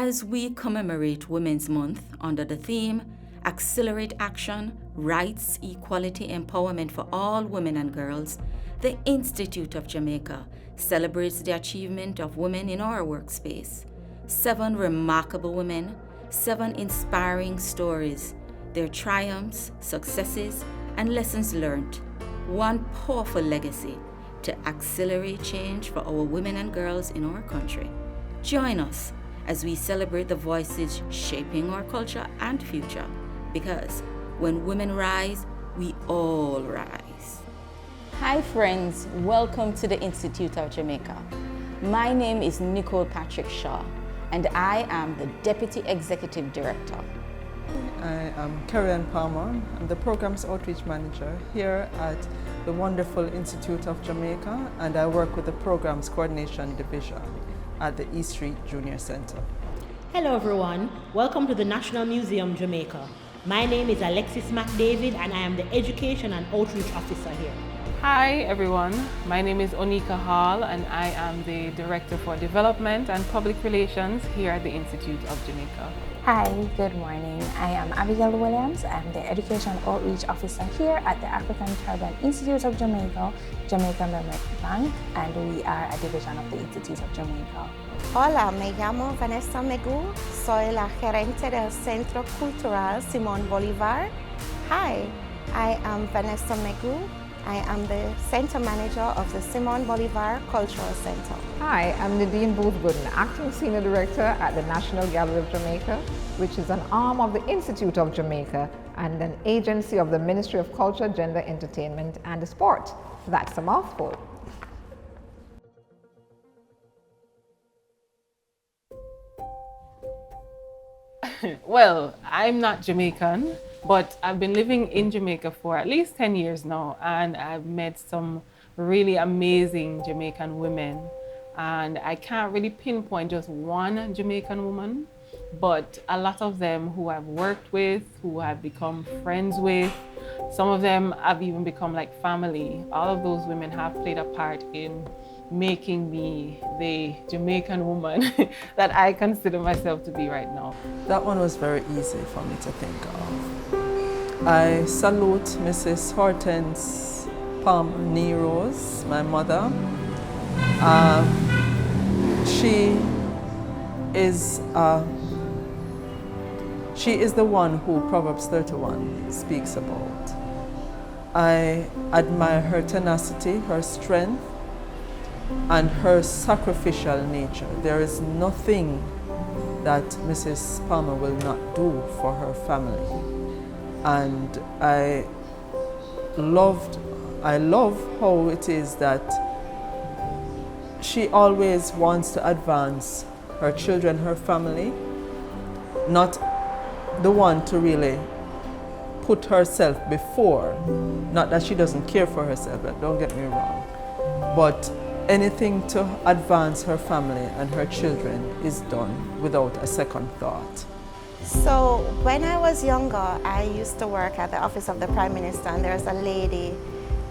As we commemorate Women's Month under the theme, Accelerate Action, Rights, Equality, Empowerment for All Women and Girls, the Institute of Jamaica celebrates the achievement of women in our workspace. 7 remarkable women, 7 inspiring stories, their triumphs, successes, and lessons learned. One powerful legacy to accelerate change for our women and girls in our country. Join us as we celebrate the voices shaping our culture and future, because when women rise, we all rise. Hi friends, welcome to the Institute of Jamaica. My name is Nicole Patrick Shaw, and I am the Deputy Executive Director. I am Karen Palmer. I'm the Programs Outreach Manager here at the wonderful Institute of Jamaica, and I work with the Programs Coordination Division at the East Street Junior Center. Hello everyone, welcome to the National Museum Jamaica. My name is Alexis McDavid and I am the Education and Outreach Officer here. Hi everyone, my name is Onika Hall and I am the Director for Development and Public Relations here at the Institute of Jamaica. Hi, good morning. I am Abigail Williams. I'm the Education Outreach Officer here at the African Caribbean Institute of Jamaica, Jamaica Memory Bank, and we are a division of the Institute of Jamaica. Hola, me llamo Vanessa Megu. Soy la gerente del Centro Cultural Simón Bolívar. Hi, I am Vanessa Megu. I am the Center Manager of the Simón Bolívar Cultural Center. Hi, I'm Nadine Booth-Gooden, Acting Senior Director at the National Gallery of Jamaica, which is an arm of the Institute of Jamaica and an agency of the Ministry of Culture, Gender, Entertainment and Sport. That's a mouthful. Well, I'm not Jamaican, but I've been living in Jamaica for at least 10 years now, and I've met some really amazing Jamaican women. And I can't really pinpoint just one Jamaican woman, but a lot of them who I've worked with, who I've become friends with, some of them have even become like family. All of those women have played a part in making me the Jamaican woman that I consider myself to be right now. That one was very easy for me to think of. I salute Mrs. Hortense Palmer Neros, my mother. She is the one who Proverbs 31 speaks about. I admire her tenacity, her strength, and her sacrificial nature. There is nothing that Mrs. Palmer will not do for her family. And I love how it is that she always wants to advance her children, her family, not the one to really put herself before. Not that she doesn't care for herself, but don't get me wrong. But anything to advance her family and her children is done without a second thought. So when I was younger, I used to work at the Office of the Prime Minister, and there's a lady,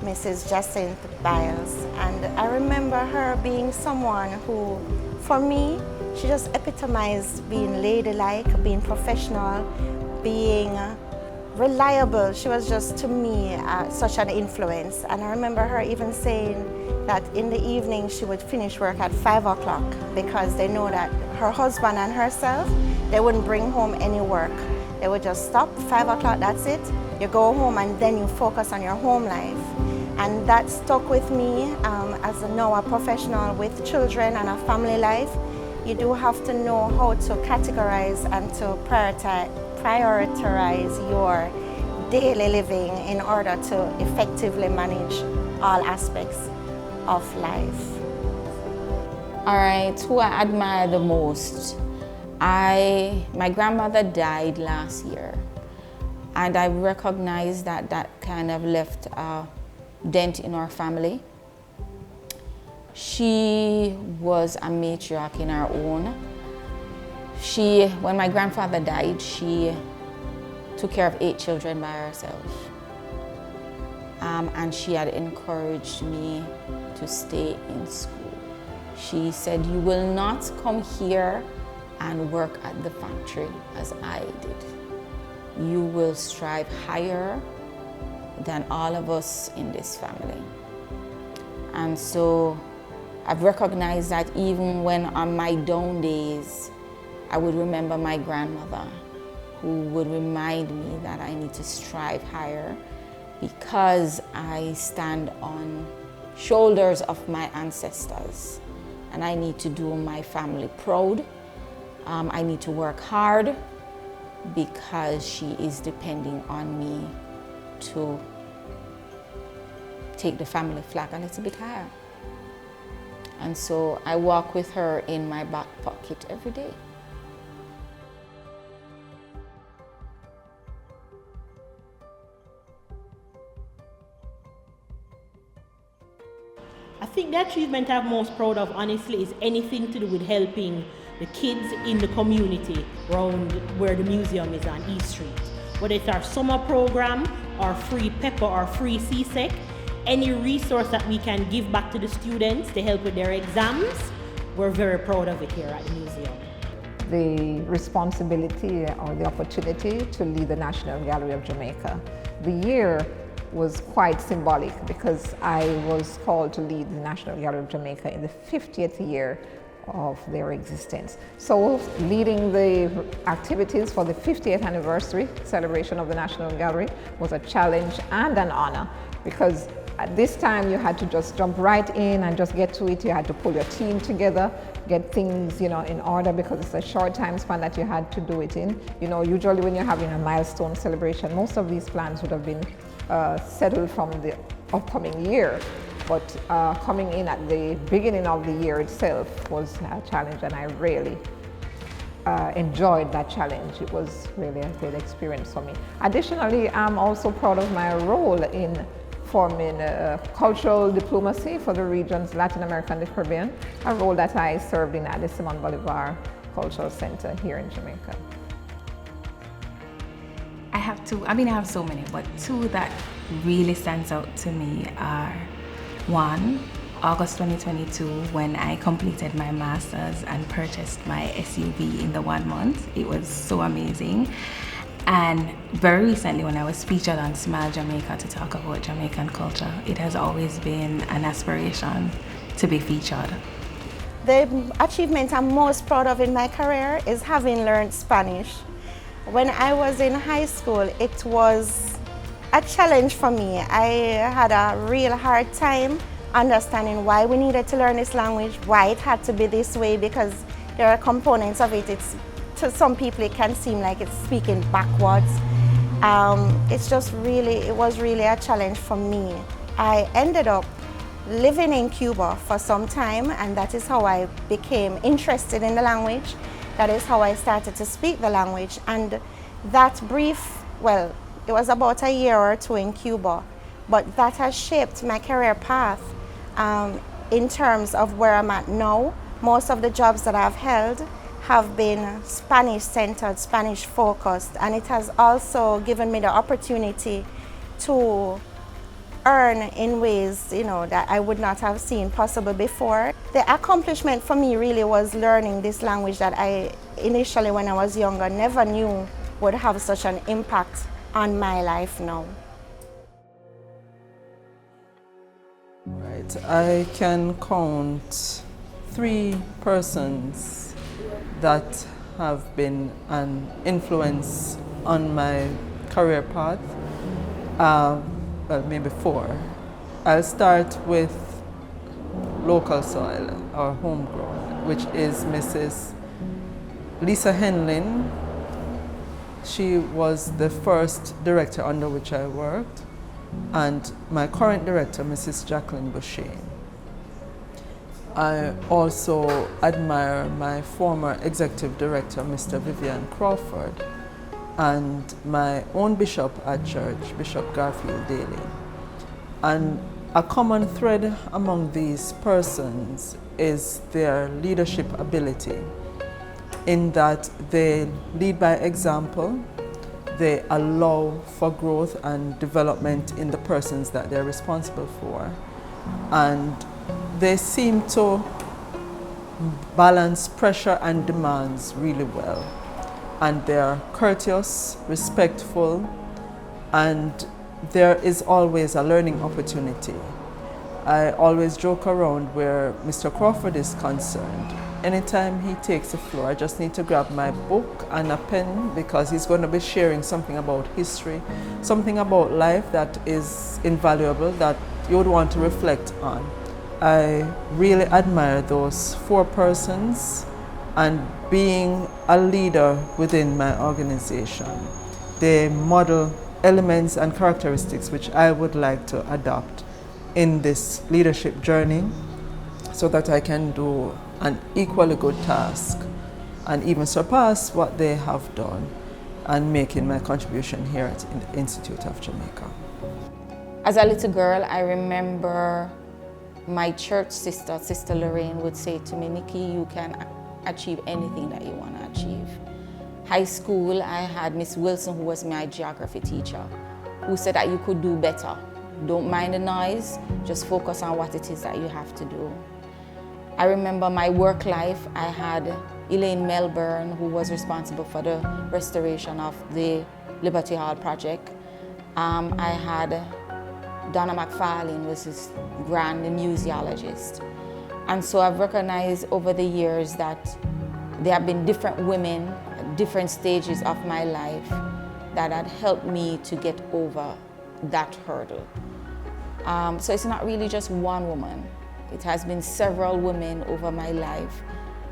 Mrs. Jacinth Biles, and I remember her being someone who, for me, she just epitomized being ladylike, being professional, being reliable. She was just, to me, such an influence. And I remember her even saying that in the evening she would finish work at 5 o'clock because they know that her husband and herself, they wouldn't bring home any work. They would just stop, 5 o'clock, that's it. You go home and then you focus on your home life. And that stuck with me as now a professional with children and a family life. You do have to know how to categorize and to prioritize your daily living in order to effectively manage all aspects of life. All right, who I admire the most? My grandmother died last year, and I recognize that kind of left a dent in our family. She was a matriarch in her own. When my grandfather died, she took care of 8 children by herself. And she had encouraged me to stay in school. She said, "You will not come here and work at the factory as I did. You will strive higher than all of us in this family. And so I've recognized that even when on my down days, I would remember my grandmother, who would remind me that I need to strive higher because I stand on shoulders of my ancestors and I need to do my family proud. I need to work hard because she is depending on me to take the family flag a little bit higher. And so I walk with her in my back pocket every day. I think the achievement I'm most proud of, honestly, is anything to do with helping the kids in the community around where the museum is on East Street. Whether it's our summer program, or free pepper, or free CSEC, any resource that we can give back to the students to help with their exams, we're very proud of it here at the museum. The responsibility or the opportunity to lead the National Gallery of Jamaica. The year was quite symbolic because I was called to lead the National Gallery of Jamaica in the 50th year of their existence. So leading the activities for the 50th anniversary celebration of the National Gallery was a challenge and an honor, because at this time you had to just jump right in and just get to it. You had to pull your team together, get things, in order, because it's a short time span that you had to do it in. Usually when you're having a milestone celebration, most of these plans would have been settled from the upcoming year. But coming in at the beginning of the year itself was a challenge, and I really enjoyed that challenge. It was really a great experience for me. Additionally, I'm also proud of my role in forming cultural diplomacy for the regions Latin America and the Caribbean, a role that I served in at the Simon Bolivar Cultural Center here in Jamaica. I have two, I have so many, but two that really stands out to me are, one, August 2022, when I completed my master's and purchased my SUV in the 1 month. It was so amazing. And very recently, when I was featured on Smile Jamaica to talk about Jamaican culture, it has always been an aspiration to be featured. The achievement I'm most proud of in my career is having learned Spanish. When I was in high school, it was a challenge for me. I had a real hard time understanding why we needed to learn this language, why it had to be this way, because there are components of it. To some people it can seem like it's speaking backwards. It was really a challenge for me. I ended up living in Cuba for some time, and that is how I became interested in the language. That is how I started to speak the language. And that it was about a year or two in Cuba, but that has shaped my career path in terms of where I'm at now. Most of the jobs that I've held have been Spanish-centered, Spanish-focused, and it has also given me the opportunity to earn in ways that I would not have seen possible before. The accomplishment for me really was learning this language that I initially, when I was younger, never knew would have such an impact on my life now. Right, I can count 3 persons that have been an influence on my career path. Well, maybe 4. I'll start with local soil or homegrown, which is Mrs. Lisa Henlin. She was the first director under which I worked, and my current director, Mrs. Jacqueline Boucher. I also admire my former executive director, Mr. Vivian Crawford, and my own bishop at church, Bishop Garfield Daly. And a common thread among these persons is their leadership ability, in that they lead by example, they allow for growth and development in the persons that they're responsible for, and they seem to balance pressure and demands really well. And they're courteous, respectful, and there is always a learning opportunity. I always joke around where Mr. Crawford is concerned. Anytime he takes the floor, I just need to grab my book and a pen because he's going to be sharing something about history, something about life that is invaluable that you would want to reflect on. I really admire those 4 persons and being a leader within my organization. They model elements and characteristics which I would like to adopt in this leadership journey so that I can do an equally good task and even surpass what they have done and making my contribution here at the Institute of Jamaica. As a little girl, I remember my church sister, Sister Lorraine, would say to me, Nikki, you can achieve anything that you want to achieve. High school, I had Miss Wilson, who was my geography teacher, who said that you could do better. Don't mind the noise, just focus on what it is that you have to do. I remember my work life, I had Elaine Melbourne, who was responsible for the restoration of the Liberty Hall project. I had Donna McFarlane, was this grand museologist. And so I've recognized over the years that there have been different women at different stages of my life that had helped me to get over that hurdle. So it's not really just one woman. It has been several women over my life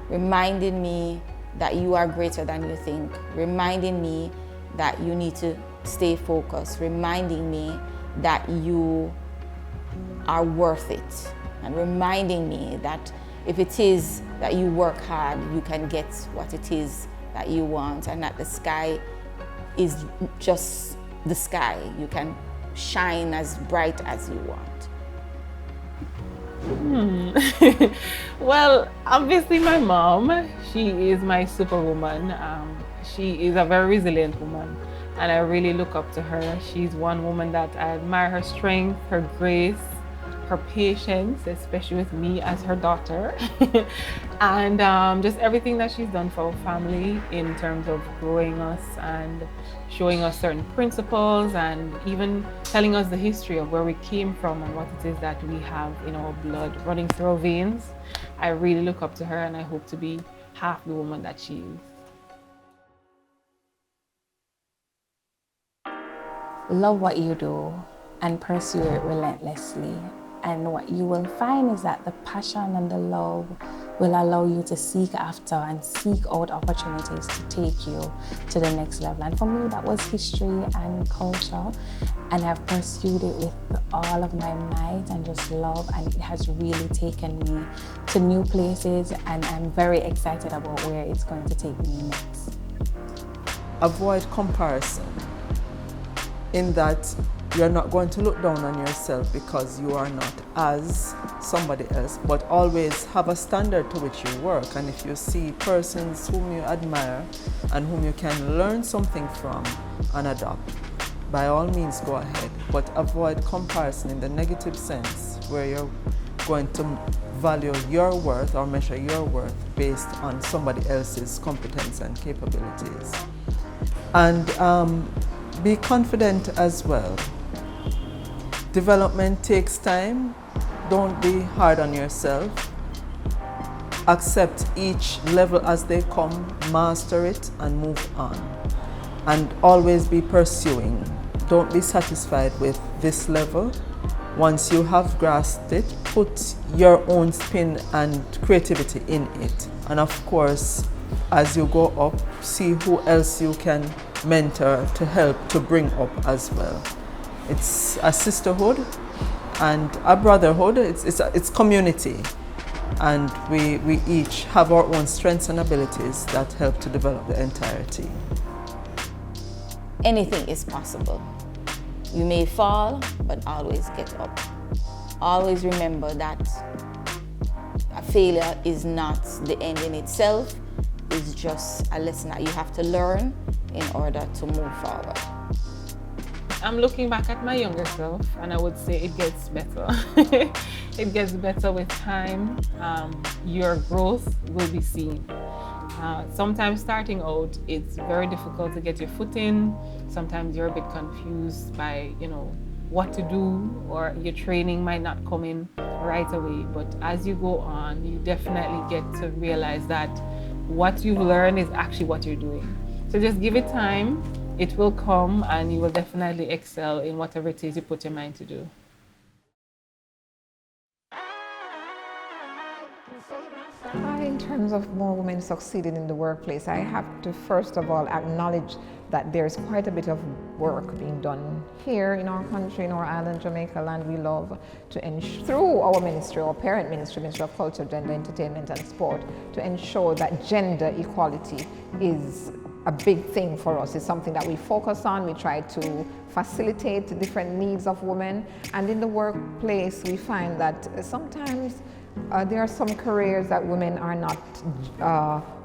reminding me that you are greater than you think, reminding me that you need to stay focused, reminding me that you are worth it, and reminding me that if it is that you work hard, you can get what it is that you want, and that the sky is just the sky. You can shine as bright as you want. Well, obviously my mom, she is my superwoman. She is a very resilient woman and I really look up to her. She's one woman that I admire her strength, her grace, her patience, especially with me as her daughter, and just everything that she's done for our family in terms of growing us and showing us certain principles and even telling us the history of where we came from and what it is that we have in our blood running through our veins. I really look up to her and I hope to be half the woman that she is. Love what you do and pursue it relentlessly. And what you will find is that the passion and the love will allow you to seek after and seek out opportunities to take you to the next level. And for me, that was history and culture. And I've pursued it with all of my might and just love. And it has really taken me to new places. And I'm very excited about where it's going to take me next. Avoid comparison in that you're not going to look down on yourself because you are not as somebody else, but always have a standard to which you work. And if you see persons whom you admire and whom you can learn something from and adopt, by all means go ahead, but avoid comparison in the negative sense where you're going to value your worth or measure your worth based on somebody else's competence and capabilities. And be confident as well. Development takes time. Don't be hard on yourself. Accept each level as they come, master it, and move on. And always be pursuing. Don't be satisfied with this level. Once you have grasped it, put your own spin and creativity in it. And of course, as you go up, see who else you can mentor to help to bring up as well. It's a sisterhood and a brotherhood. It's community, and we each have our own strengths and abilities that help to develop the entire team. Anything is possible. You may fall, but always get up. Always remember that a failure is not the end in itself. It's just a lesson that you have to learn in order to move forward. I'm looking back at my younger self and I would say it gets better. It gets better with time. Your growth will be seen. Sometimes starting out, it's very difficult to get your foot in. Sometimes you're a bit confused by, what to do, or your training might not come in right away. But as you go on, you definitely get to realize that what you've learned is actually what you're doing. So just give it time, it will come, and you will definitely excel in whatever it is you put your mind to do. In terms of more women succeeding in the workplace, I have to first of all acknowledge that there's quite a bit of work being done here in our country, in our island, Jamaica land we love, through our ministry, our parent ministry, Ministry of Culture, Gender, Entertainment and Sport, to ensure that gender equality is a big thing for us. It's something that we focus on. We try to facilitate the different needs of women. And in the workplace, we find that sometimes there are some careers that women are not,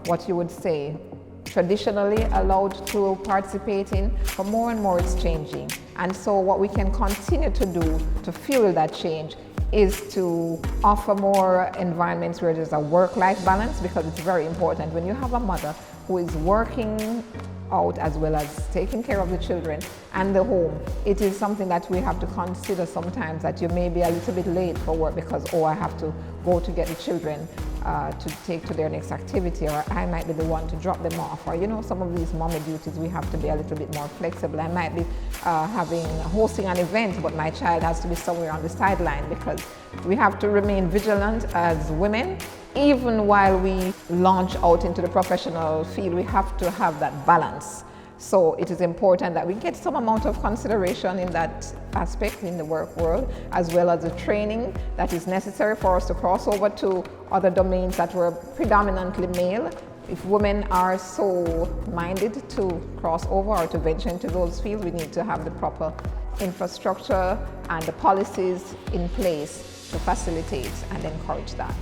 what you would say, traditionally allowed to participate in, but more and more it's changing. And so what we can continue to do to fuel that change is to offer more environments where there's a work-life balance, because it's very important. When you have a mother who is working out as well as taking care of the children and the home, it is something that we have to consider sometimes, that you may be a little bit late for work because, I have to go to get the children to take to their next activity, or I might be the one to drop them off, or some of these mommy duties we have to be a little bit more flexible. I might be hosting an event, but my child has to be somewhere on the sideline, because we have to remain vigilant as women. Even while we launch out into the professional field, we have to have that balance. So it is important that we get some amount of consideration in that aspect in the work world, as well as the training that is necessary for us to cross over to other domains that were predominantly male. If women are so minded to cross over or to venture into those fields, we need to have the proper infrastructure and the policies in place to facilitate and encourage that.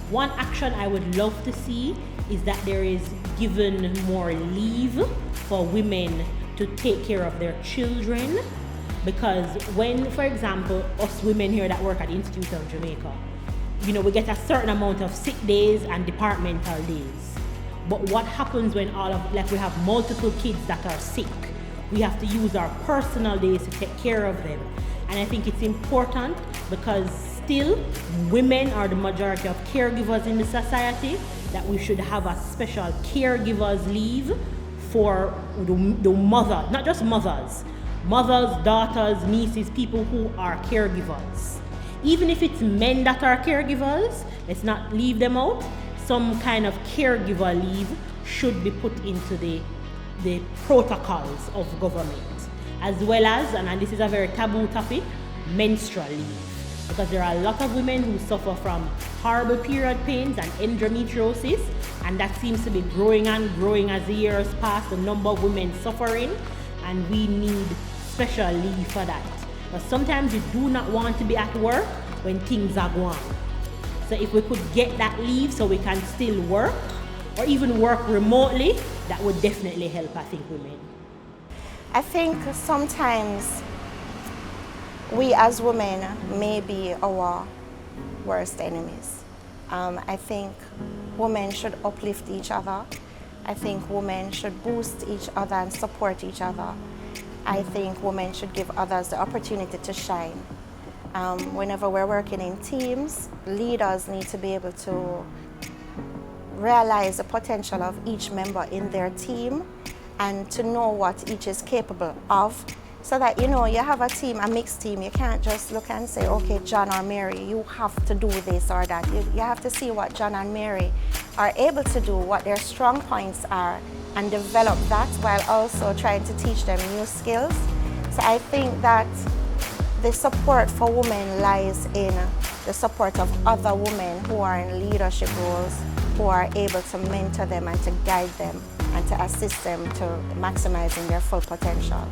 One action I would love to see is that there is given more leave for women to take care of their children. Because when, for example, us women here that work at the Institute of Jamaica, we get a certain amount of sick days and departmental days. But what happens when we have multiple kids that are sick? We have to use our personal days to take care of them. And I think it's important, because still, women are the majority of caregivers in the society, that we should have a special caregivers leave for the mother, not just mothers, daughters, nieces, people who are caregivers. Even if it's men that are caregivers, let's not leave them out. Some kind of caregiver leave should be put into the protocols of government, as well as, and this is a very taboo topic, menstrual leave. Because there are a lot of women who suffer from horrible period pains and endometriosis, and that seems to be growing and growing as the years pass, the number of women suffering, and we need special leave for that. But sometimes you do not want to be at work when things are going. So if we could get that leave so we can still work, or even work remotely, that would definitely help, I think, women. I think sometimes we as women may be our worst enemies. I think women should uplift each other. I think women should boost each other and support each other. I think women should give others the opportunity to shine. Whenever we're working in teams, leaders need to be able to realize the potential of each member in their team and to know what each is capable of. So that, you have a team, a mixed team, you can't just look and say, okay, John or Mary, you have to do this or that. You have to see what John and Mary are able to do, what their strong points are, and develop that while also trying to teach them new skills. So I think that the support for women lies in the support of other women who are in leadership roles, who are able to mentor them and to guide them and to assist them to maximizing their full potential.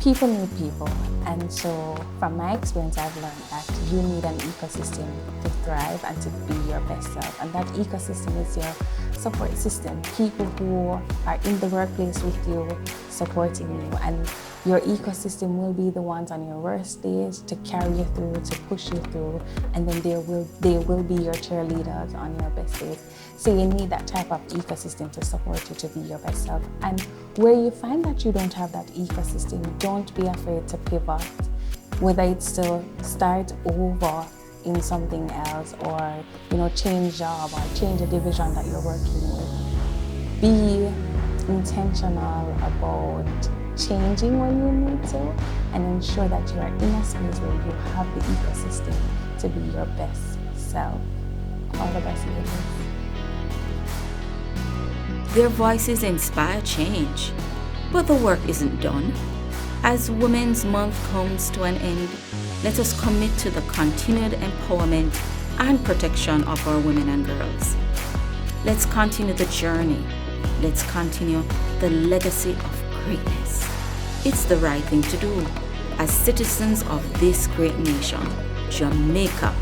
People need people, And so from my experience, I've learned that you need an ecosystem to thrive and to be your best self. And that ecosystem is your support system, people who are in the workplace with you, supporting you. And your ecosystem will be the ones on your worst days to carry you through, to push you through, and then they will be your cheerleaders on your best days. So you need that type of ecosystem to support you to be your best self. And where you find that you don't have that ecosystem, don't be afraid to pivot, whether it's to start over in something else, or change job or change a division that you're working with. Be intentional about changing when you need to, and ensure that you are in a space where you have the ecosystem to be your best self. All the best, ladies. Their voices inspire change, but the work isn't done. As Women's Month comes to an end, let us commit to the continued empowerment and protection of our women and girls. Let's continue the journey. Let's continue the legacy of greatness. It's the right thing to do as citizens of this great nation, Jamaica.